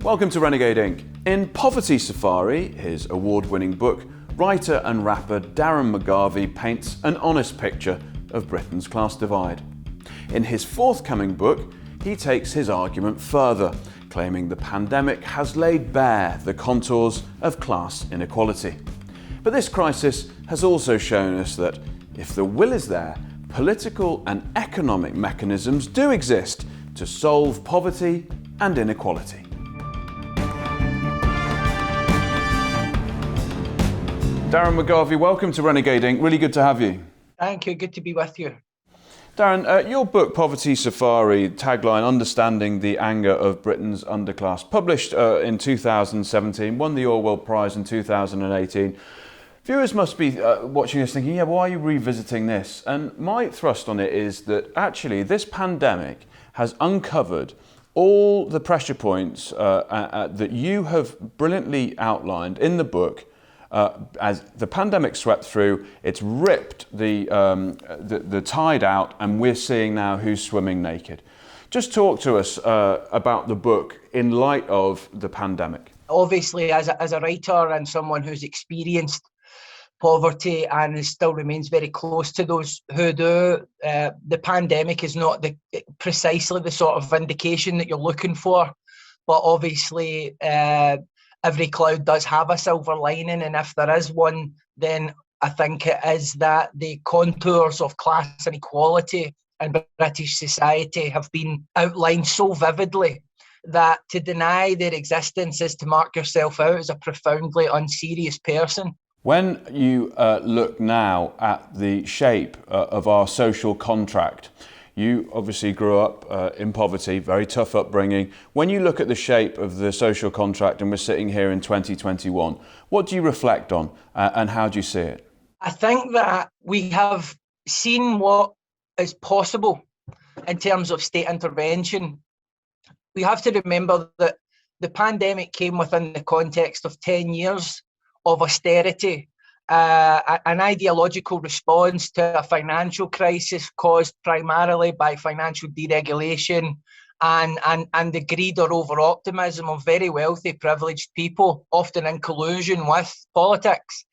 Welcome to Renegade Inc. In Poverty Safari, his award-winning book, writer and rapper Darren McGarvey paints an honest picture of Britain's class divide. In his forthcoming book, he takes his argument further, claiming the pandemic has laid bare the contours of class inequality. But this crisis has also shown us that if the will is there, political and economic mechanisms do exist to solve poverty and inequality. Darren McGarvey, welcome to Renegade Inc. Really good to have you. Thank you. Good to be with you. Darren, your book, Poverty Safari, tagline, Understanding the Anger of Britain's Underclass, published in 2017, won the Orwell Prize in 2018. Viewers must be watching this thinking, why are you revisiting this? And my thrust on it is that actually this pandemic has uncovered all the pressure points that you have brilliantly outlined in the book. As the pandemic swept through, it's ripped the tide out, and we're seeing now who's swimming naked. Just talk to us about the book in light of the pandemic. Obviously, as a writer and someone who's experienced poverty and still remains very close to those who do, the pandemic is not precisely the sort of vindication that you're looking for, but obviously every cloud does have a silver lining, and if there is one, then I think it is that the contours of class inequality in British society have been outlined so vividly that to deny their existence is to mark yourself out as a profoundly unserious person. When you look now at the shape of our social contract, you obviously grew up in poverty, very tough upbringing. When you look at the shape of the social contract, and we're sitting here in 2021, what do you reflect on and how do you see it? I think that we have seen what is possible in terms of state intervention. We have to remember that the pandemic came within the context of 10 years of austerity, an ideological response to a financial crisis caused primarily by financial deregulation and the greed or over-optimism of very wealthy, privileged people, often in collusion with politics.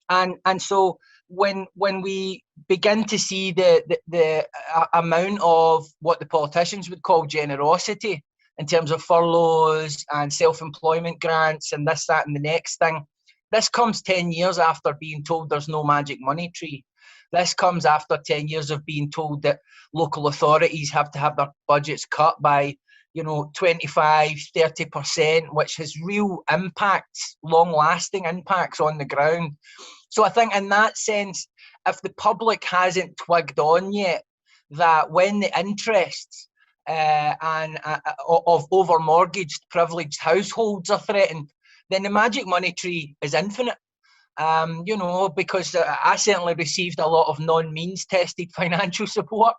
And so when we begin to see the amount of what the politicians would call generosity in terms of furloughs and self-employment grants and this, that and the next thing, this comes 10 years after being told there's no magic money tree. This comes after 10 years of being told that local authorities have to have their budgets cut by, 25, 30%, which has real impacts, long-lasting impacts on the ground. So I think in that sense, if the public hasn't twigged on yet that when the interests of over-mortgaged, privileged households are threatened, then the magic money tree is infinite. Because I certainly received a lot of non-means tested financial support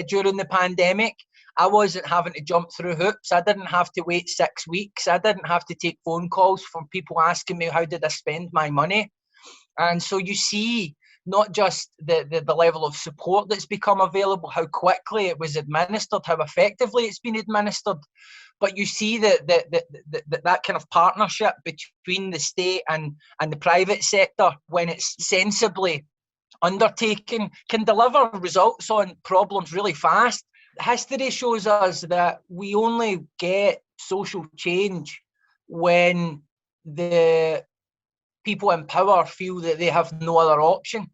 during the pandemic. I wasn't having to jump through hoops. I didn't have to wait 6 weeks. I didn't have to take phone calls from people asking me, how did I spend my money? And so you see not just the level of support that's become available, how quickly it was administered, how effectively it's been administered, but you see that kind of partnership between the state and the private sector, when it's sensibly undertaken, can deliver results on problems really fast. History shows us that we only get social change when the people in power feel that they have no other option.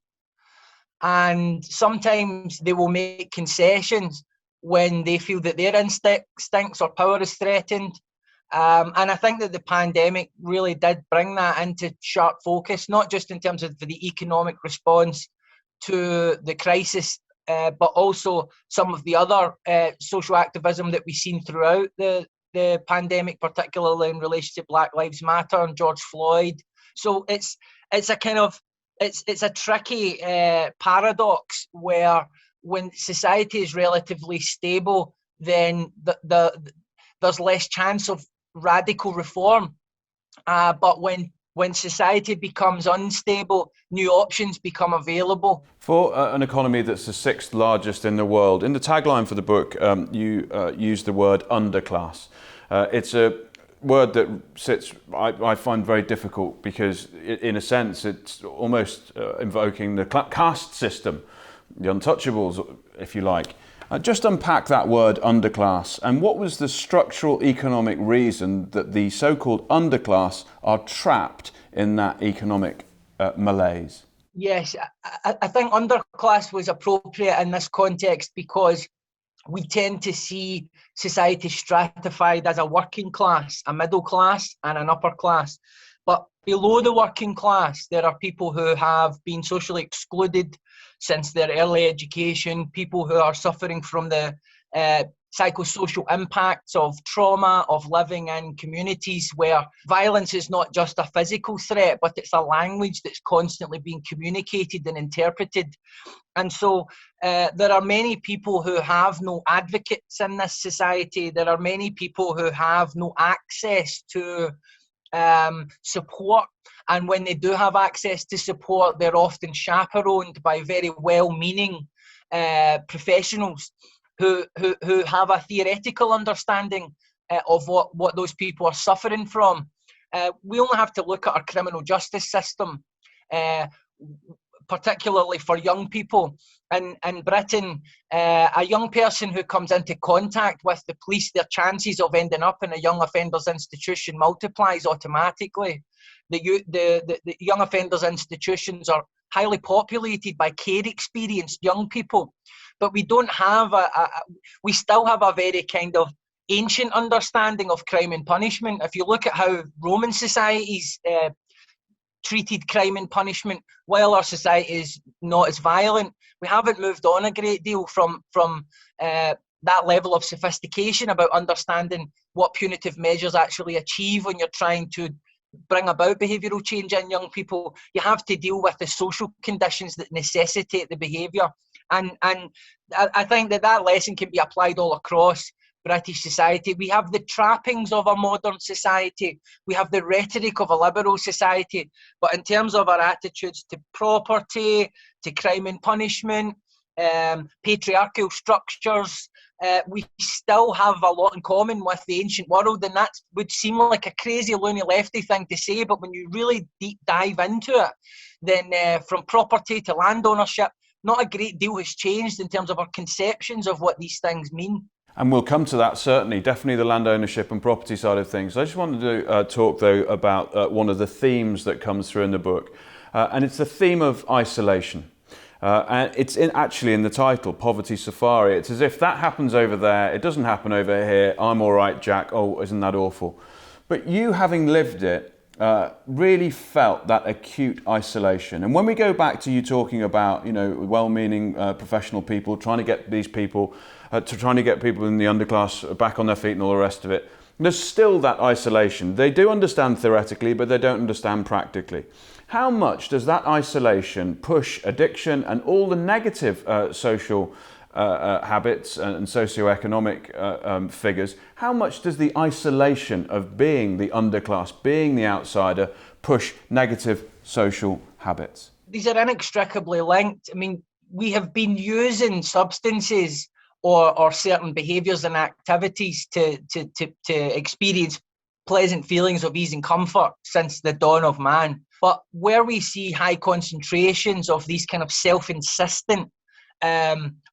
And sometimes they will make concessions when they feel that their instincts or power is threatened. And I think that the pandemic really did bring that into sharp focus, not just in terms of the economic response to the crisis, but also some of the other social activism that we've seen throughout the pandemic, particularly in relation to Black Lives Matter and George Floyd. So it's a tricky paradox where when society is relatively stable, then there's less chance of radical reform. But when society becomes unstable, new options become available. For an economy that's the sixth largest in the world, in the tagline for the book, you use the word underclass. It's a word that I find very difficult, because in a sense it's almost invoking the caste system, the untouchables, if you like. Just unpack that word underclass, and what was the structural economic reason that the so-called underclass are trapped in that economic malaise? Yes, I think underclass was appropriate in this context because we tend to see society stratified as a working class, a middle class and an upper class. But below the working class, there are people who have been socially excluded since their early education, people who are suffering from the psychosocial impacts of trauma, of living in communities where violence is not just a physical threat, but it's a language that's constantly being communicated and interpreted. And so there are many people who have no advocates in this society. There are many people who have no access to support. And when they do have access to support, they're often chaperoned by very well-meaning professionals who have a theoretical understanding of what those people are suffering from. We only have to look at our criminal justice system, particularly for young people. In Britain, a young person who comes into contact with the police, their chances of ending up in a young offenders institution multiplies automatically. The young offenders institutions are highly populated by care experienced young people, but we don't have we still have a very kind of ancient understanding of crime and punishment. If you look at how Roman societies treated crime and punishment, while our society is not as violent, we haven't moved on a great deal from that level of sophistication about understanding what punitive measures actually achieve when you're trying to bring about behavioural change in young people. You have to deal with the social conditions that necessitate the behaviour. And I think that lesson can be applied all across British society. We have the trappings of a modern society. We have the rhetoric of a liberal society. But in terms of our attitudes to property, to crime and punishment, patriarchal structures, we still have a lot in common with the ancient world, and that would seem like a crazy, loony, lefty thing to say, but when you really deep dive into it, then from property to land ownership, not a great deal has changed in terms of our conceptions of what these things mean. And we'll come to that, certainly, definitely the land ownership and property side of things. I just wanted to talk, though, about one of the themes that comes through in the book, and it's the theme of isolation. And it's actually in the title, Poverty Safari. It's as if that happens over there, it doesn't happen over here, I'm all right, Jack, oh, isn't that awful? But you, having lived it, really felt that acute isolation. And when we go back to you talking about, well-meaning professional people, trying to get these people, trying to get people in the underclass back on their feet and all the rest of it, there's still that isolation. They do understand theoretically, but they don't understand practically. How much does that isolation push addiction and all the negative social habits and socioeconomic figures? How much does the isolation of being the underclass, being the outsider, push negative social habits? These are inextricably linked. I mean, we have been using substances or certain behaviours and activities to experience pleasant feelings of ease and comfort since the dawn of man. But where we see high concentrations of these kind of self-insistent,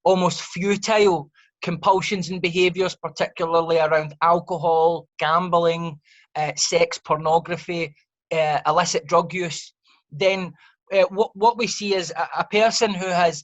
almost futile compulsions and behaviours, particularly around alcohol, gambling, sex, pornography, illicit drug use, then what we see is a person who has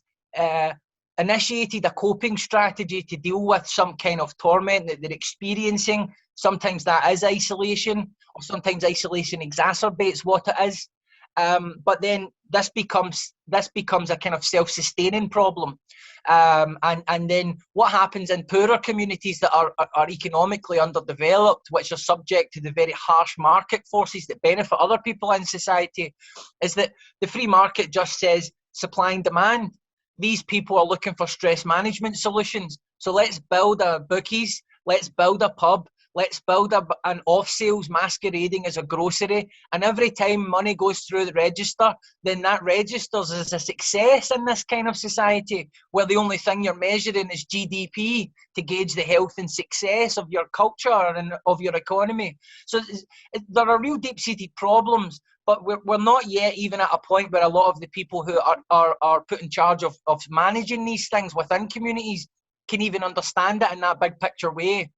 initiated a coping strategy to deal with some kind of torment that they're experiencing. Sometimes that is isolation, or sometimes isolation exacerbates what it is. But then this becomes a kind of self-sustaining problem. And then what happens in poorer communities that are economically underdeveloped, which are subject to the very harsh market forces that benefit other people in society, is that the free market just says supply and demand. These people are looking for stress management solutions. So let's build a bookies, let's build a pub, Let's build an off-sales masquerading as a grocery, and every time money goes through the register, then that registers as a success in this kind of society, where the only thing you're measuring is GDP to gauge the health and success of your culture and of your economy. So there are real deep-seated problems, but we're not yet even at a point where a lot of the people who are put in charge of managing these things within communities can even understand it in that big picture way.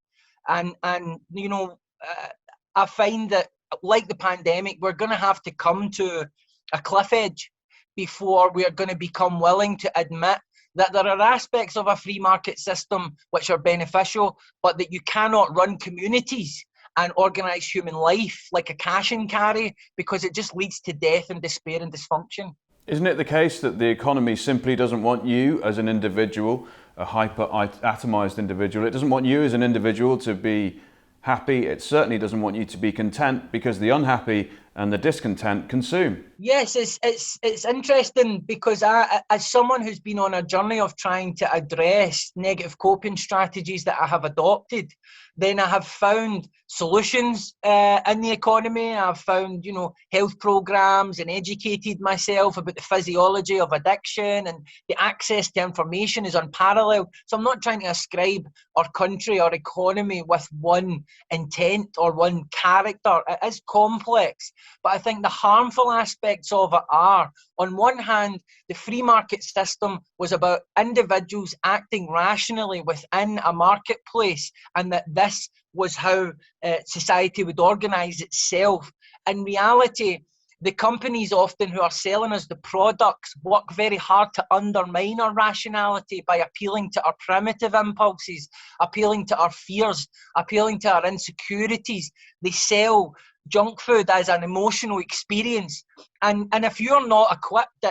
And I find that, like the pandemic, we're going to have to come to a cliff edge before we are going to become willing to admit that there are aspects of a free market system which are beneficial, but that you cannot run communities and organise human life like a cash and carry, because it just leads to death and despair and dysfunction. Isn't it the case that the economy simply doesn't want you as an individual, a hyper-atomized individual? It doesn't want you as an individual to be happy. It certainly doesn't want you to be content, because the unhappy and the discontent consume. Yes, it's interesting, because as someone who's been on a journey of trying to address negative coping strategies that I have adopted, then I have found solutions in the economy. I've found, health programs and educated myself about the physiology of addiction, and the access to information is unparalleled. So I'm not trying to ascribe our country or economy with one intent or one character. It is complex, but I think the harmful aspects of it are, on one hand, the free market system was about individuals acting rationally within a marketplace, and that this was how society would organise itself. In reality, the companies often who are selling us the products work very hard to undermine our rationality by appealing to our primitive impulses, appealing to our fears, appealing to our insecurities. They sell junk food as an emotional experience, and if you're not equipped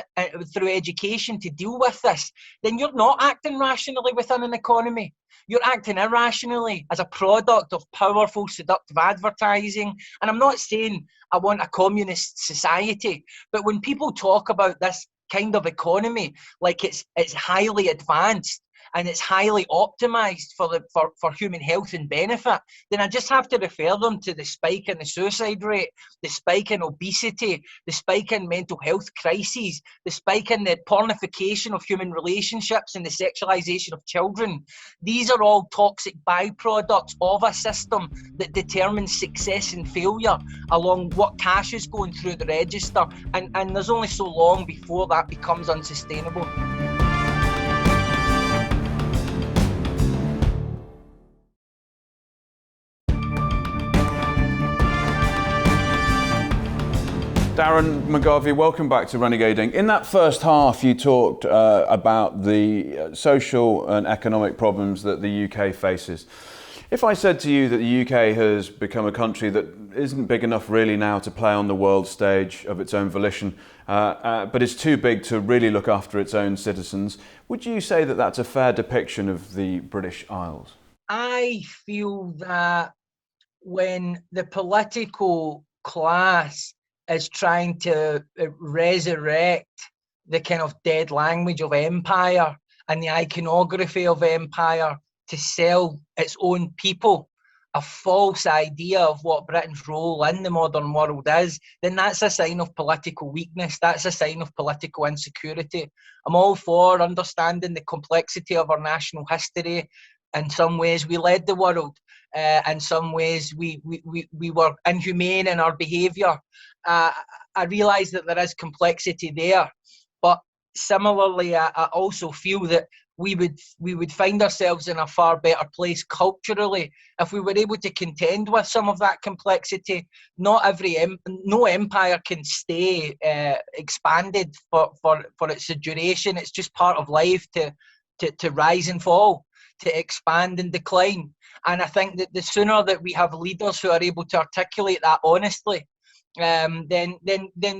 through education to deal with this, then you're not acting rationally within an economy. You're acting irrationally as a product of powerful, seductive advertising. And I'm not saying I want a communist society, but when people talk about this kind of economy like it's highly advanced and it's highly optimized for human health and benefit, then I just have to refer them to the spike in the suicide rate, the spike in obesity, the spike in mental health crises, the spike in the pornification of human relationships and the sexualization of children. These are all toxic byproducts of a system that determines success and failure along what cash is going through the register, and there's only so long before that becomes unsustainable. Darren McGarvey, welcome back to Renegading. In that first half, you talked about the social and economic problems that the UK faces. If I said to you that the UK has become a country that isn't big enough really now to play on the world stage of its own volition, but is too big to really look after its own citizens, would you say that that's a fair depiction of the British Isles? I feel that when the political class is trying to resurrect the kind of dead language of empire and the iconography of empire to sell its own people a false idea of what Britain's role in the modern world is, then that's a sign of political weakness. That's a sign of political insecurity. I'm all for understanding the complexity of our national history. In some ways, we led the world. In some ways, we were inhumane in our behaviour. I realise that there is complexity there, but similarly, I also feel that we would find ourselves in a far better place culturally if we were able to contend with some of that complexity. No empire can stay expanded for its duration. It's just part of life to rise and fall, to expand and decline. And I think that the sooner that we have leaders who are able to articulate that honestly, then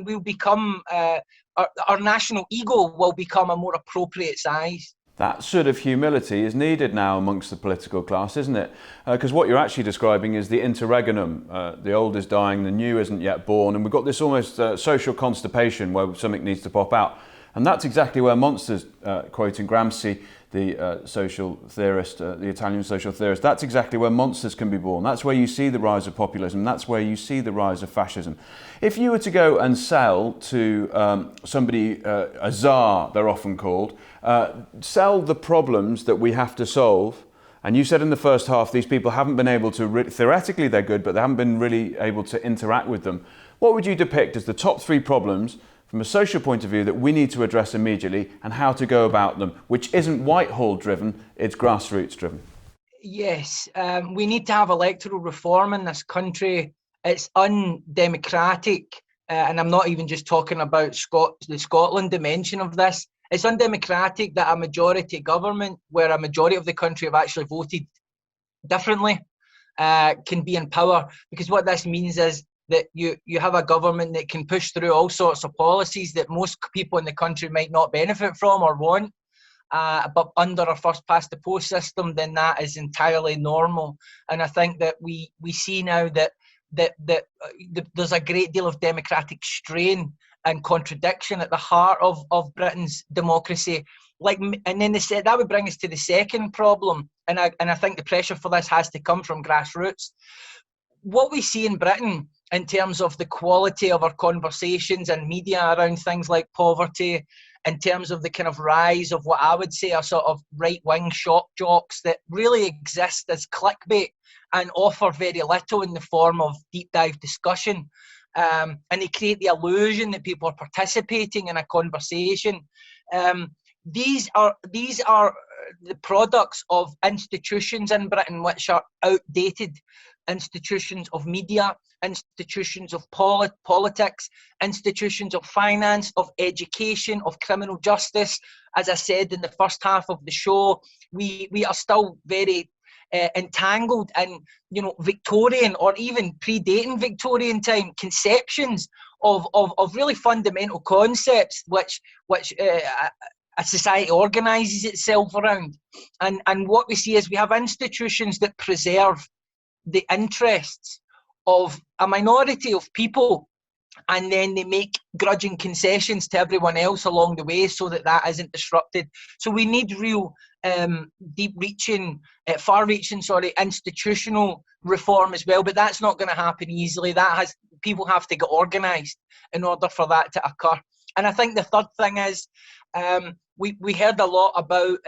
we'll become our national ego will become a more appropriate size. That sort of humility is needed now amongst the political class, isn't it? Because what you're actually describing is the interregnum. The old is dying, the new isn't yet born, and we've got this almost social constipation where something needs to pop out. And that's exactly where monsters, quoting Gramsci, the social theorist, the Italian social theorist, that's exactly where monsters can be born. That's where you see the rise of populism. That's where you see the rise of fascism. If you were to go and sell to somebody, a czar they're often called, sell the problems that we have to solve, and you said in the first half these people haven't been able to, theoretically they're good, but they haven't been really able to interact with them. What would you depict as the top 3 problems from a social point of view that we need to address immediately, and how to go about them, which isn't Whitehall driven, it's grassroots driven? Yes, we need to have electoral reform in this country. It's undemocratic, and I'm not even just talking about the Scotland dimension of this. It's undemocratic that a majority government, where a majority of the country have actually voted differently, can be in power. Because what this means is that you have a government that can push through all sorts of policies that most people in the country might not benefit from or want. But under a first past the post system, then that is entirely normal. And I think that we see now that there's a great deal of democratic strain and contradiction at the heart of Britain's democracy. And then that would bring us to the second problem, and I think the pressure for this has to come from grassroots. What we see in Britain in terms of the quality of our conversations and media around things like poverty, in terms of the kind of rise of what I would say are sort of right-wing shock jocks that really exist as clickbait and offer very little in the form of deep dive discussion. And they create the illusion that people are participating in a conversation. These are the products of institutions in Britain which are outdated, institutions of media, institutions of politics, institutions of finance, of education, of criminal justice. As I said in the first half of the show, we are still very entangled in, Victorian or even predating Victorian time conceptions of really fundamental concepts which a society organises itself around. And what we see is we have institutions that preserve the interests of a minority of people, and then they make grudging concessions to everyone else along the way so that isn't disrupted. So we need real far-reaching institutional reform as well, but that's not going to happen easily. People have to get organised in order for that to occur. And I think the third thing is we heard a lot about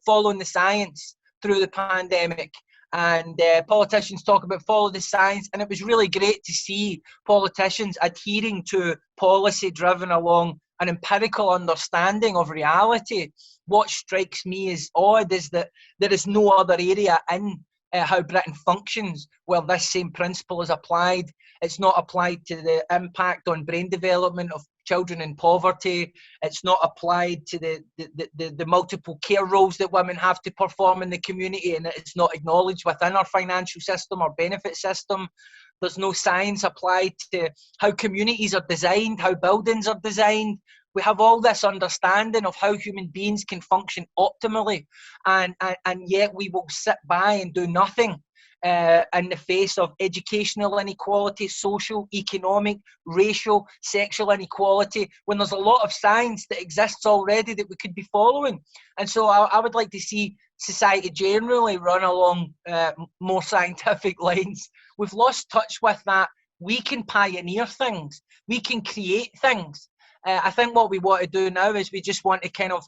following the science through the pandemic. And politicians talk about follow the science, and it was really great to see politicians adhering to policy driven along an empirical understanding of reality. What strikes me as odd is that there is no other area in how Britain functions where this same principle is applied. It's not applied to the impact on brain development of children in poverty. It's not applied to the multiple care roles that women have to perform in the community, and it's not acknowledged within our financial system or benefit system. There's no science applied to how communities are designed, how buildings are designed. We have all this understanding of how human beings can function optimally, and yet we will sit by and do nothing in the face of educational inequality, social, economic, racial, sexual inequality, when there's a lot of science that exists already that we could be following. And so I would like to see society generally run along more scientific lines. We've lost touch with that. We can pioneer things. We can create things. I think what we want to do now is we just want to kind of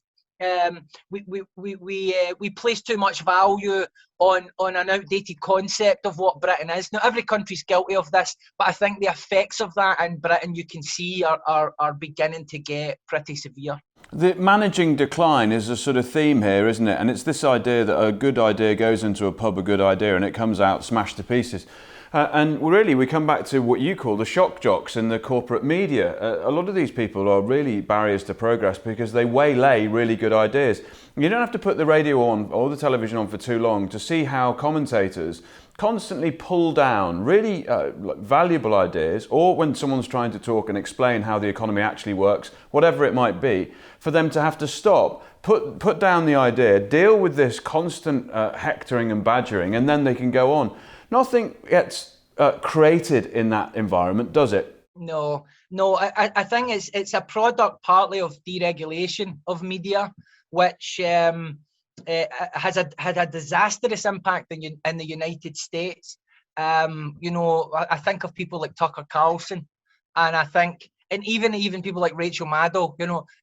we place too much value on an outdated concept of what Britain is. Now, every country's guilty of this, but I think the effects of that in Britain, you can see, are beginning to get pretty severe. The managing decline is a sort of theme here, isn't it? And it's this idea that a good idea goes into a pub, a good idea, and it comes out smashed to pieces. And really, we come back to what you call the shock jocks in the corporate media. A lot of these people are really barriers to progress because they waylay really good ideas. You don't have to put the radio on or the television on for too long to see how commentators constantly pull down really valuable ideas, or when someone's trying to talk and explain how the economy actually works, whatever it might be, for them to have to stop, put down the idea, deal with this constant hectoring and badgering, and then they can go on. Nothing gets created in that environment, does it? No. I think it's a product partly of deregulation of media, which had a disastrous impact in the United States. I think of people like Tucker Carlson, and I think, and even people like Rachel Maddow.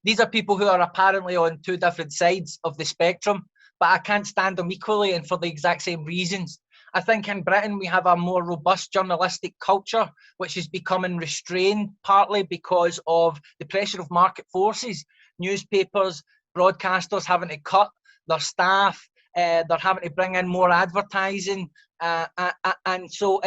These are people who are apparently on two different sides of the spectrum, but I can't stand them equally, and for the exact same reasons. I think in Britain we have a more robust journalistic culture, which is becoming restrained partly because of the pressure of market forces. Newspapers, broadcasters having to cut their staff, they're having to bring in more advertising, and so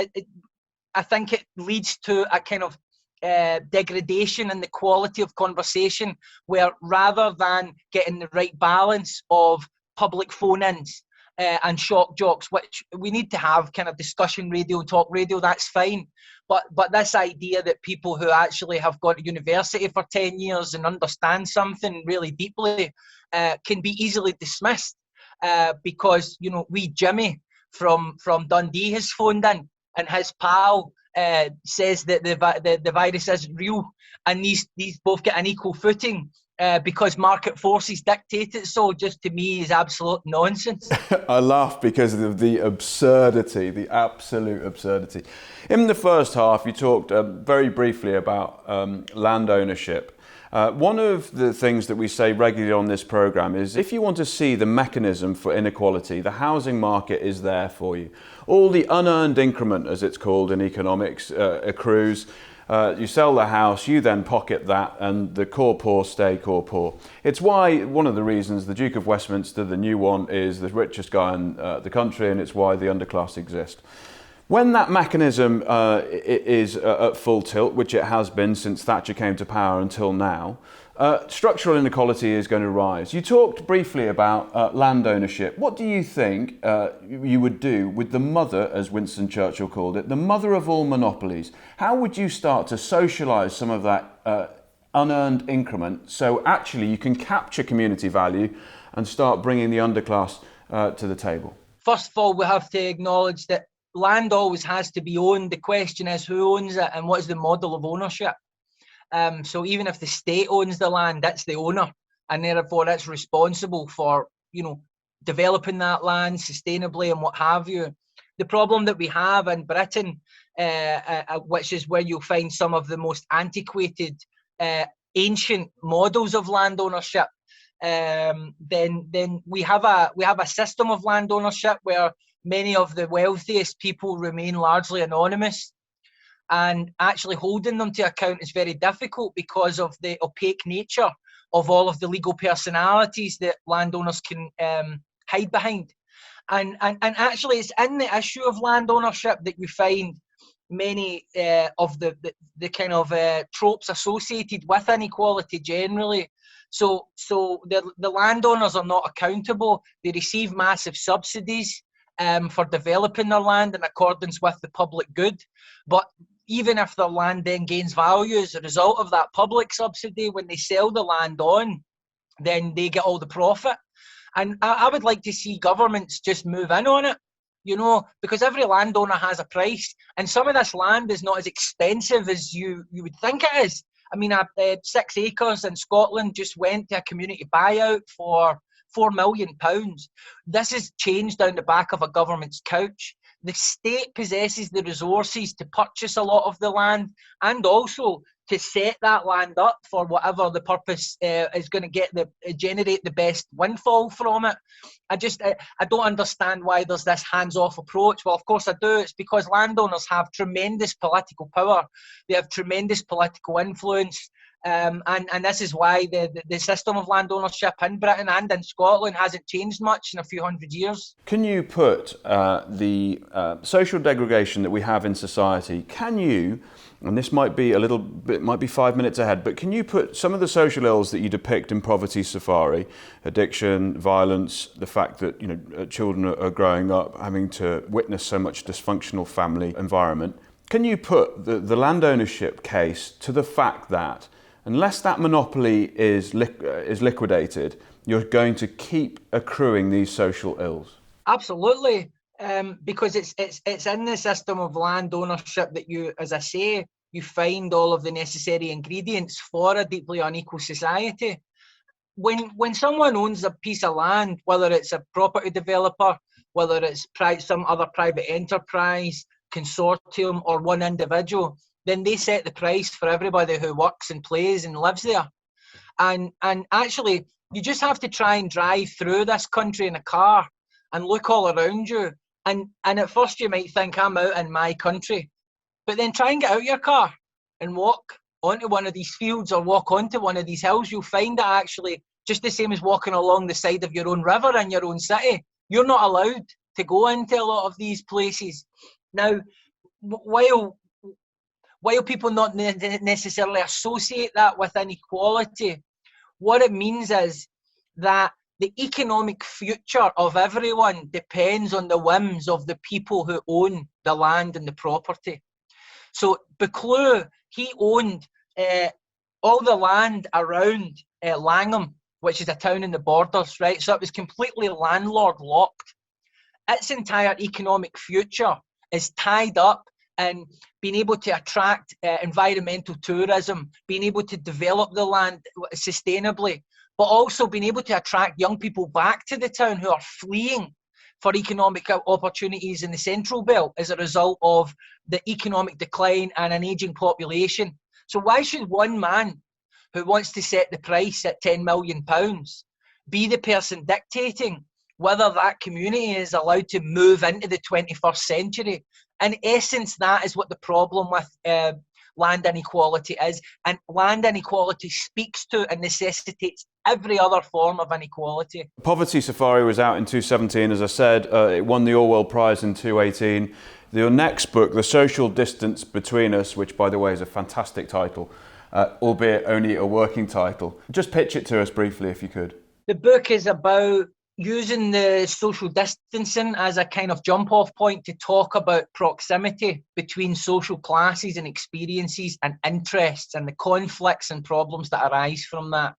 I think it leads to a kind of degradation in the quality of conversation, where rather than getting the right balance of public phone-ins and shock jocks, which we need to have, kind of discussion radio, talk radio, that's fine. But this idea that people who actually have gone to university for 10 years and understand something really deeply can be easily dismissed because, wee Jimmy from Dundee has phoned in, and his pal says that the virus isn't real, and these both get an equal footing because market forces dictate it. So just to me is absolute nonsense. I laugh because of the absurdity, the absolute absurdity. In the first half, you talked very briefly about land ownership. One of the things that we say regularly on this programme is if you want to see the mechanism for inequality, the housing market is there for you. All the unearned increment, as it's called in economics, accrues. You sell the house, you then pocket that, and the core poor stay core poor. It's why, one of the reasons the Duke of Westminster, the new one, is the richest guy in the country, and it's why the underclass exist. When that mechanism is at full tilt, which it has been since Thatcher came to power until now, structural inequality is going to rise. You talked briefly about land ownership. What do you think you would do with the mother, as Winston Churchill called it, the mother of all monopolies? How would you start to socialise some of that unearned increment so actually you can capture community value and start bringing the underclass to the table? First of all, we have to acknowledge that land always has to be owned. The question is who owns it and what is the model of ownership. So even if the state owns the land, it's the owner, and therefore it's responsible for developing that land sustainably and what have you. The problem that we have in Britain, which is where you'll find some of the most antiquated, ancient models of land ownership, then we have a system of land ownership where many of the wealthiest people remain largely anonymous, and actually holding them to account is very difficult because of the opaque nature of all of the legal personalities that landowners can hide behind. And actually it's in the issue of land ownership that you find many of the kind of tropes associated with inequality generally. So the landowners are not accountable. They receive massive subsidies for developing their land in accordance with the public good. But even if their land then gains value as a result of that public subsidy, when they sell the land on, then they get all the profit. And I would like to see governments just move in on it, because every landowner has a price. And some of this land is not as expensive as you would think it is. I mean, 6 acres in Scotland just went to a community buyout for £4 million. This is changed down the back of a government's couch. The state possesses the resources to purchase a lot of the land and also to set that land up for whatever the purpose is going to generate the best windfall from it. I don't understand why there's this hands-off approach. Well, of course I do. It's because landowners have tremendous political power. They have tremendous political influence. And this is why the system of land ownership in Britain and in Scotland hasn't changed much in a few hundred years. Can you put the social degradation that we have in society, and this might be might be 5 minutes ahead, but can you put some of the social ills that you depict in Poverty Safari, addiction, violence, the fact that children are growing up having to witness so much dysfunctional family environment, can you put the land ownership case to the fact that unless that monopoly is liquidated, you're going to keep accruing these social ills? Absolutely, because it's in the system of land ownership that you, as I say, you find all of the necessary ingredients for a deeply unequal society. When someone owns a piece of land, whether it's a property developer, whether it's some other private enterprise, consortium, or one individual, then they set the price for everybody who works and plays and lives there. And actually, you just have to try and drive through this country in a car and look all around you. And at first you might think, I'm out in my country. But then try and get out your car and walk onto one of these fields or walk onto one of these hills. You'll find that actually just the same as walking along the side of your own river in your own city. You're not allowed to go into a lot of these places. Now, while people not necessarily associate that with inequality, what it means is that the economic future of everyone depends on the whims of the people who own the land and the property. So Buccleuch, he owned all the land around Langham, which is a town in the Borders, right? So it was completely landlord locked. Its entire economic future is tied up in being able to attract environmental tourism, being able to develop the land sustainably, but also being able to attract young people back to the town who are fleeing for economic opportunities in the Central Belt as a result of the economic decline and an ageing population. So why should one man who wants to set the price at £10 million be the person dictating whether that community is allowed to move into the 21st century? In essence, that is what the problem with land inequality is. And land inequality speaks to and necessitates every other form of inequality. Poverty Safari was out in 2017, as I said. It won the Orwell Prize in 2018. Your next book, The Social Distance Between Us, which, by the way, is a fantastic title, albeit only a working title. Just pitch it to us briefly, if you could. The book is about using the social distancing as a kind of jump-off point to talk about proximity between social classes and experiences and interests and the conflicts and problems that arise from that.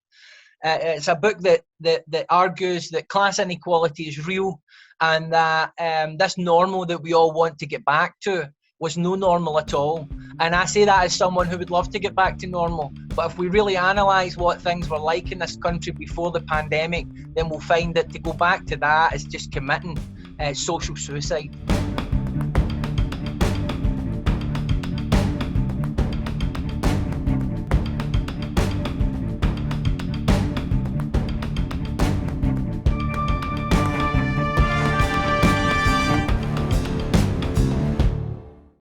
It's a book that argues that class inequality is real and that this normal that we all want to get back to was no normal at all. And I say that as someone who would love to get back to normal. But if we really analyse what things were like in this country before the pandemic, then we'll find that to go back to that is just committing social suicide.